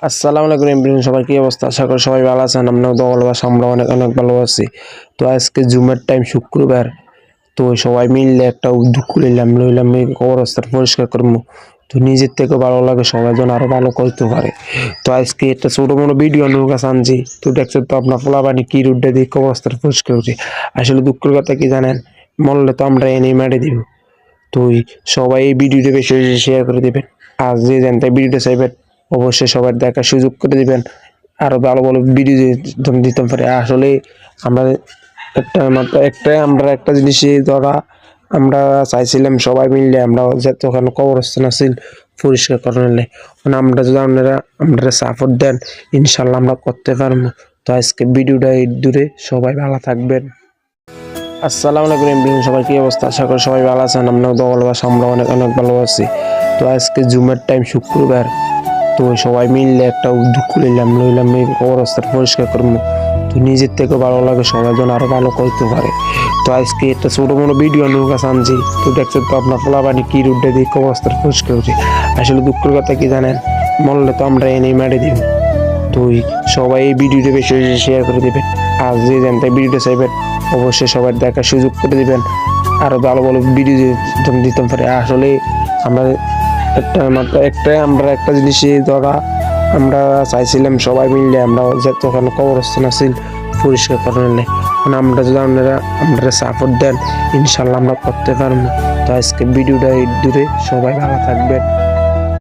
আসসালামু আলাইকুম এভরিওয়ান, সবার কি অবস্থা? আশা করি সবাই ভালো আছেন। আমরা ভালোবাসা, আমরা অনেক অনেক ভালো আছি। তো আজকে জুমের টাইম শুক্রবার, তো সবাই মিললে একটা উদ্যোগ লইলাম এই কবরস্থান পরিষ্কার করবো। তো নিজের থেকে ভালো লাগে, সবাই যেন আরো ভালো করতে পারে। তো আজকে একটা ছোট মোটো ভিডিও নৌকা আনছি। তো দেখছেন তো আপনার পোলাবানি কি রুডে দিয়ে কবরস্থান পরিষ্কার করছি। আসলে দুঃখের কথা কি জানেন, মরলে তো আমরা এনে মারি দিব। তো সবাই এই ভিডিওটা বেশি বেশি শেয়ার করে দিবেন। আর যে জানতে ভিডিওটা চাইবেন অবশ্যই সবার দেখার সুযোগ করে দিবেন। আরো ভালো ভালো ভিডিও দিতে পারে। আসলে আমরা একটা জিনিসই ধরা আমরা চাইছিলাম সবাই মিললে আমরা যত ওখানে কবরস্থান আছিল পরিষ্কার করে নিলে, মানে আমরা যদি আপনারা সাপোর্ট দেন ইনশাল্লাহ আমরা করতে পারবো। তো আজকে ভিডিওটা এই দূরে সবাই ভালো থাকবেন। আসসালামু আলাইকুম এভরিওয়ান, সবার কি অবস্থা? আশা করি সবাই ভালো আছেন। আমরা ভালোবাসা, আমরা অনেক অনেক ভালো আছি। তো আজকে জুমের টাইম শুক্রবার, তো সবাই মিললে একটা উদ্যোগ লইলাম এই কবরস্থান পরিষ্কার করবো। তো নিজের থেকে ভালো লাগে, সবাই যেন আরো ভালো করতে পারে। তো আজকে একটা ছোট মোটো ভিডিও নৌকা আনছি। তো দেখছেন তো আপনার পোলাবানি কি রুডে দিয়ে কবরস্থান পরিষ্কার করছি। আসলে দুঃখের কথা কি জানেন, মরলে তো আমরা এনে মারি দিব। তো সবাই এই ভিডিওটা বেশি বেশি শেয়ার করে দিবেন। আর যে জানতে ভিডিওটা চাইবেন অবশ্যই সবার দেখার সুযোগ করে দিবেন। আরো ভালো ভালো ভিডিও দিতে পারে। আসলে আমরা একটা জিনিসই ধরা আমরা চাইছিলাম সবাই মিললে আমরা যত ওখানে কবরস্থান আছিল পরিষ্কার করে নিলে, মানে আমরা যদি আপনারা সাপোর্ট দেন ইনশাল্লাহ আমরা করতে পারবো। তো আজকে ভিডিওটা এই দূরে সবাই ভালো থাকবেন।